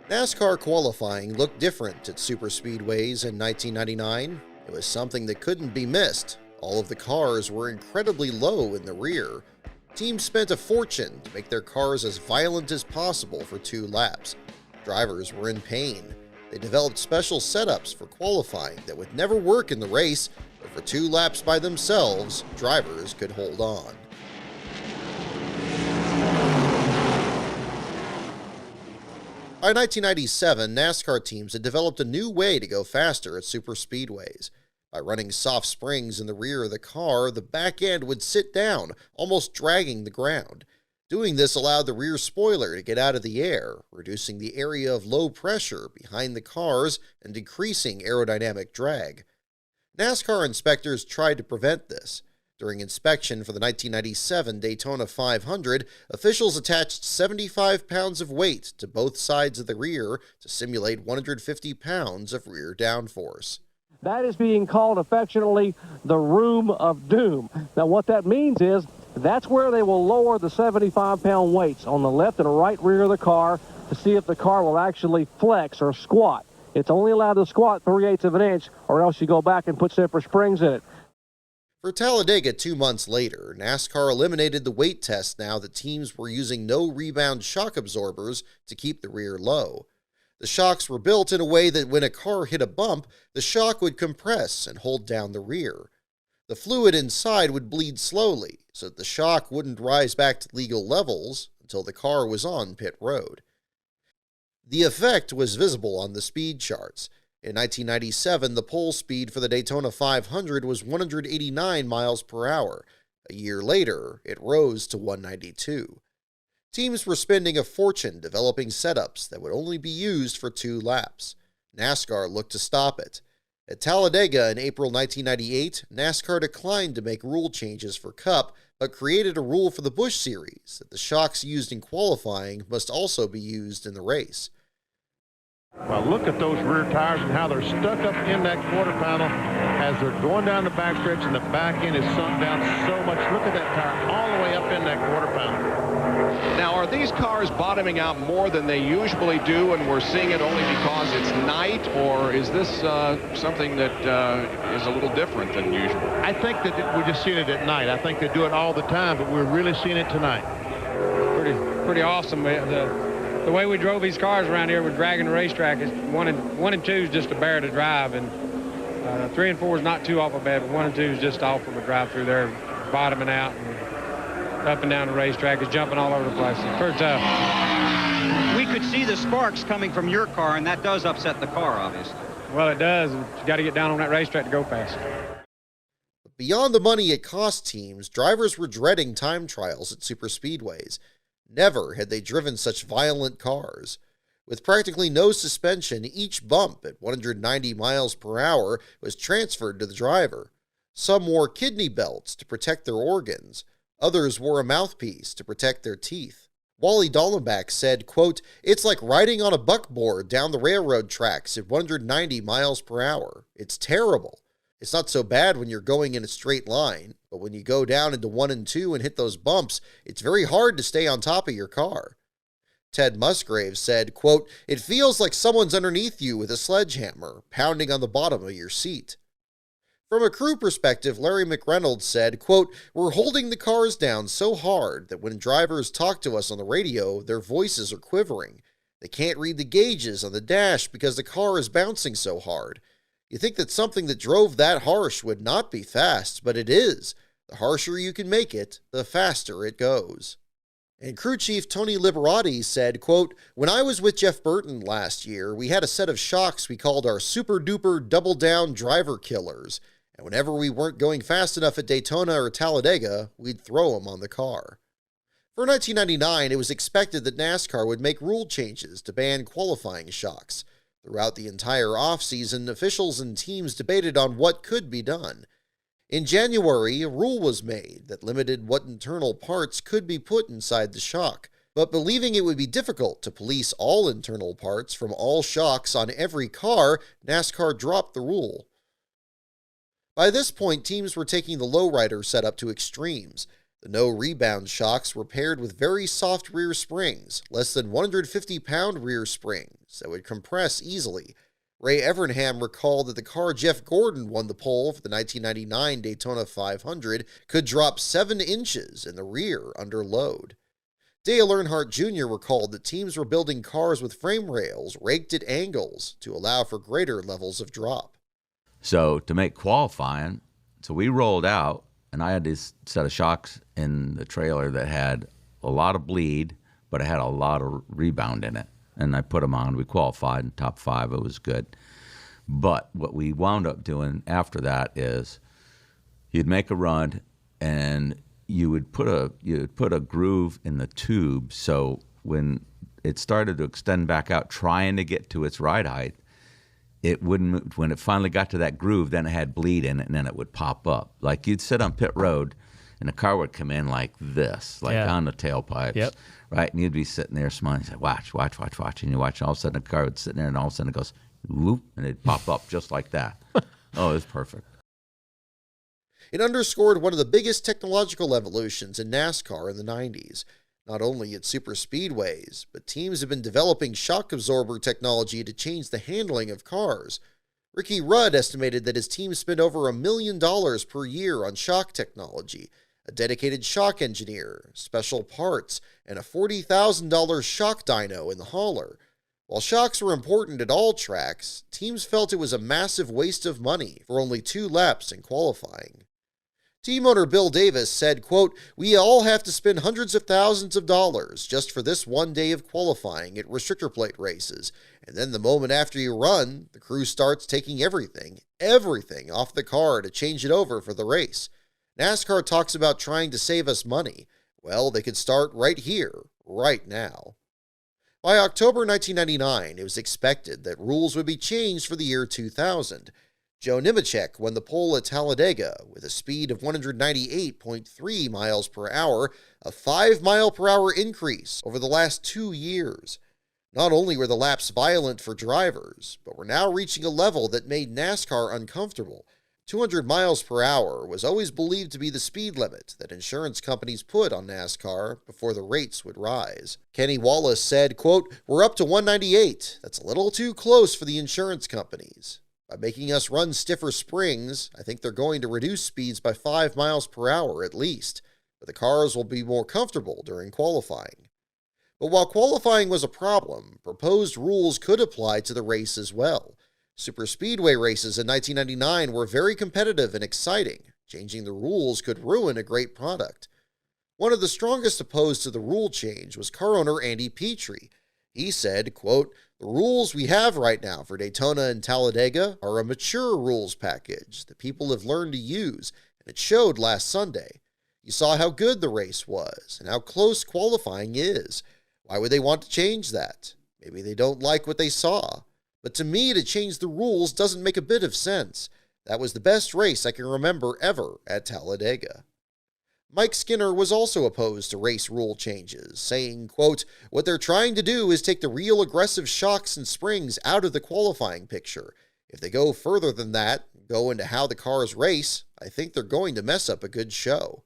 NASCAR qualifying looked different at superspeedways in 1999. It was something that couldn't be missed. All of the cars were incredibly low in the rear. Teams spent a fortune to make their cars as violent as possible for 2 laps. Drivers were in pain. They developed special setups for qualifying that would never work in the race, but for 2 laps by themselves, drivers could hold on. By 1997, NASCAR teams had developed a new way to go faster at superspeedways. By running soft springs in the rear of the car, the back end would sit down, almost dragging the ground. Doing this allowed the rear spoiler to get out of the air, reducing the area of low pressure behind the cars and decreasing aerodynamic drag. NASCAR inspectors tried to prevent this. During inspection for the 1997 Daytona 500, officials attached 75 pounds of weight to both sides of the rear to simulate 150 pounds of rear downforce. That is being called affectionately the room of doom. Now what that means is that's where they will lower the 75-pound weights on the left and right rear of the car to see if the car will actually flex or squat. It's only allowed to squat 3/8 of an inch, or else you go back and put separate springs in it. For Talladega 2 months later, NASCAR eliminated the weight test now that teams were using no-rebound shock absorbers to keep the rear low. The shocks were built in a way that when a car hit a bump, the shock would compress and hold down the rear. The fluid inside would bleed slowly, so that the shock wouldn't rise back to legal levels until the car was on pit road. The effect was visible on the speed charts. In 1997, the pole speed for the Daytona 500 was 189 miles per hour. A year later, it rose to 192. Teams were spending a fortune developing setups that would only be used for 2 laps. NASCAR looked to stop it. At Talladega in April 1998, NASCAR declined to make rule changes for Cup, but created a rule for the Busch Series that the shocks used in qualifying must also be used in the race. Well, look at those rear tires and how they're stuck up in that quarter panel as they're going down the backstretch, and the back end is sunk down so much. Look at that tire all the way up in that quarter panel. Now, are these cars bottoming out more than they usually do, and we're seeing it only because it's night, or is this something that is a little different than usual? I think that we're just seeing it at night. I think they do it all the time, but we're really seeing it tonight. Pretty awesome. The way we drove these cars around here with dragging the racetrack is one and two is just a bear to drive, and 3 and 4 is not too awful bad, but 1 and 2 is just awful to drive through there, bottoming out and up and down the racetrack. Is jumping all over the place. It's pretty tough. We could see the sparks coming from your car, and that does upset the car, obviously. Well, it does. You got to get down on that racetrack to go fast. Beyond the money it cost teams, drivers were dreading time trials at superspeedways. Never had they driven such violent cars. With practically no suspension, each bump at 190 miles per hour was transferred to the driver. Some wore kidney belts to protect their organs. Others wore a mouthpiece to protect their teeth. Wally Dallenbach said, quote, "It's like riding on a buckboard down the railroad tracks at 190 miles per hour. It's terrible. It's not so bad when you're going in a straight line, but when you go down into 1 and 2 and hit those bumps, it's very hard to stay on top of your car." Ted Musgrave said, quote, "It feels like someone's underneath you with a sledgehammer, pounding on the bottom of your seat." From a crew perspective, Larry McReynolds said, quote, "We're holding the cars down so hard that when drivers talk to us on the radio, their voices are quivering. They can't read the gauges on the dash because the car is bouncing so hard. You think that something that drove that harsh would not be fast, but it is. The harsher you can make it, the faster it goes." And crew chief Tony Liberati said, quote, "When I was with Jeff Burton last year, we had a set of shocks we called our super-duper double-down driver killers, and whenever we weren't going fast enough at Daytona or Talladega, we'd throw them on the car." For 1999, it was expected that NASCAR would make rule changes to ban qualifying shocks. Throughout the entire offseason, officials and teams debated on what could be done. In January, a rule was made that limited what internal parts could be put inside the shock, but believing it would be difficult to police all internal parts from all shocks on every car, NASCAR dropped the rule. By this point, teams were taking the lowrider setup to extremes. The no-rebound shocks were paired with very soft rear springs, less than 150-pound rear springs, springs that would compress easily. Ray Evernham recalled that the car Jeff Gordon won the pole for the 1999 Daytona 500 could drop 7 inches in the rear under load. Dale Earnhardt Jr. recalled that teams were building cars with frame rails raked at angles to allow for greater levels of drop. So to make qualifying, so we rolled out, and I had this set of shocks in the trailer that had a lot of bleed, but it had a lot of rebound in it. And I put them on. We qualified in top 5. It was good. But what we wound up doing after that is you'd make a run, and you would put a groove in the tube, so when it started to extend back out, trying to get to its ride height, it wouldn't move. When it finally got to that groove, then it had bleed in it, and then it would pop up. Like you'd sit on pit road, and the car would come in like this, like on the tailpipes, Yep. right? And you'd be sitting there smiling, say, watch, and you watch, and all of a sudden the car would sit there, and all of a sudden it goes, whoop, and it'd pop up just like that. Oh, it was perfect. It underscored one of the biggest technological evolutions in NASCAR in the 90s. Not only at superspeedways, but teams have been developing shock absorber technology to change the handling of cars. Ricky Rudd estimated that his team spent over $1 million per year on shock technology, a dedicated shock engineer, special parts, and a $40,000 shock dyno in the hauler. While shocks were important at all tracks, teams felt it was a massive waste of money for only 2 laps in qualifying. Team owner Bill Davis said, quote, "We all have to spend hundreds of thousands of dollars just for this one day of qualifying at restrictor plate races, and then the moment after you run, the crew starts taking everything off the car to change it over for the race. NASCAR talks about trying to save us money. Well, they could start right here, right now." By October 1999, it was expected that rules would be changed for the year 2000. Joe Nemechek won the pole at Talladega with a speed of 198.3 miles per hour, a 5-mile-per-hour increase over the last 2 years. Not only were the laps violent for drivers, but were now reaching a level that made NASCAR uncomfortable. 200 miles per hour was always believed to be the speed limit that insurance companies put on NASCAR before the rates would rise. Kenny Wallace said, quote, "We're up to 198. That's a little too close for the insurance companies. By making us run stiffer springs, I think they're going to reduce speeds by 5 miles per hour at least, but the cars will be more comfortable during qualifying." But while qualifying was a problem, proposed rules could apply to the race as well. Superspeedway races in 1999 were very competitive and exciting. Changing the rules could ruin a great product. One of the strongest opposed to the rule change was car owner Andy Petrie. He said, quote, "The rules we have right now for Daytona and Talladega are a mature rules package that people have learned to use, and it showed last Sunday. You saw how good the race was and how close qualifying is. Why would they want to change that? Maybe they don't like what they saw. But to me, to change the rules doesn't make a bit of sense. That was the best race I can remember ever at Talladega." Mike Skinner was also opposed to race rule changes, saying, quote, "What they're trying to do is take the real aggressive shocks and springs out of the qualifying picture. If they go further than that, go into how the cars race, I think they're going to mess up a good show."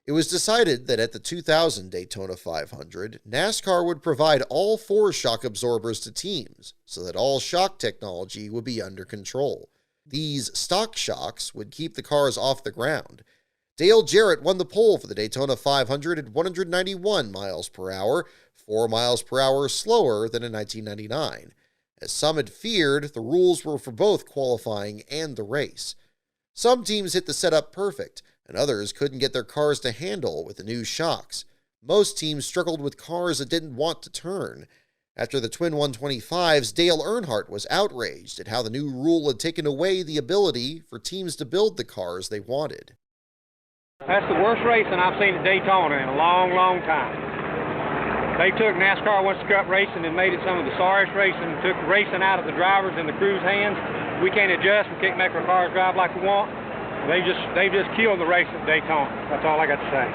It was decided that at the 2000 Daytona 500, NASCAR would provide all 4 shock absorbers to teams so that all shock technology would be under control. These stock shocks would keep the cars off the ground. Dale Jarrett won the pole for the Daytona 500 at 191 miles per hour, 4 miles per hour slower than in 1999. As some had feared, the rules were for both qualifying and the race. Some teams hit the setup perfect, and others couldn't get their cars to handle with the new shocks. Most teams struggled with cars that didn't want to turn. After the Twin 125s, Dale Earnhardt was outraged at how the new rule had taken away the ability for teams to build the cars they wanted. That's the worst racing I've seen at Daytona in a long, long time. They took NASCAR West Cup racing and made it some of the sorriest racing, took racing out of the drivers and the crew's hands. We can't adjust, we can't make our cars drive like we want. They just killed the race at Daytona. That's all I got to say.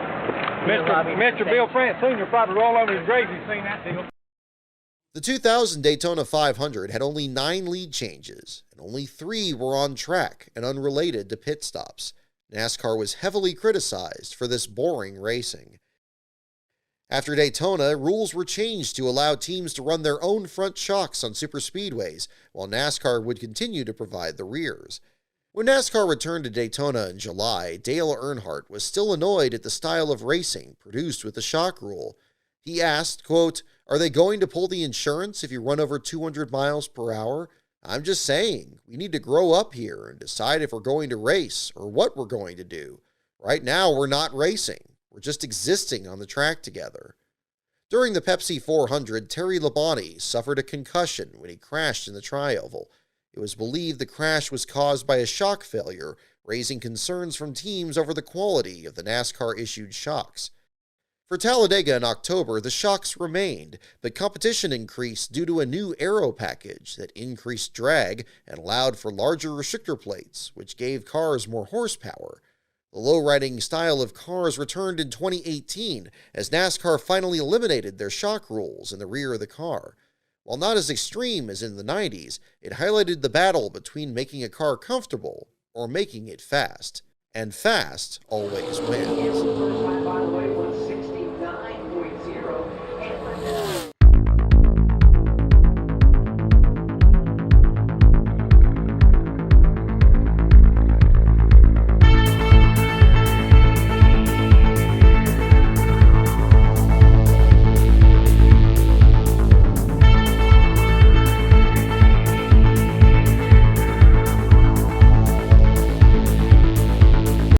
Mr. Bill France Sr. probably roll over his grave if he's seen that deal. The 2000 Daytona 500 had only 9 lead changes, and only 3 were on track and unrelated to pit stops. NASCAR was heavily criticized for this boring racing. After Daytona, rules were changed to allow teams to run their own front shocks on superspeedways, while NASCAR would continue to provide the rears. When NASCAR returned to Daytona in July, Dale Earnhardt was still annoyed at the style of racing produced with the shock rule. He asked, quote, "Are they going to pull the insurance if you run over 200 miles per hour? I'm just saying, we need to grow up here and decide if we're going to race or what we're going to do. Right now, we're not racing. We're just existing on the track together." During the Pepsi 400, Terry Labonte suffered a concussion when he crashed in the tri-oval. It was believed the crash was caused by a shock failure, raising concerns from teams over the quality of the NASCAR-issued shocks. For Talladega in October, the shocks remained, but competition increased due to a new aero package that increased drag and allowed for larger restrictor plates, which gave cars more horsepower. The low-riding style of cars returned in 2018 as NASCAR finally eliminated their shock rules in the rear of the car. While not as extreme as in the 90s, it highlighted the battle between making a car comfortable or making it fast. And fast always wins.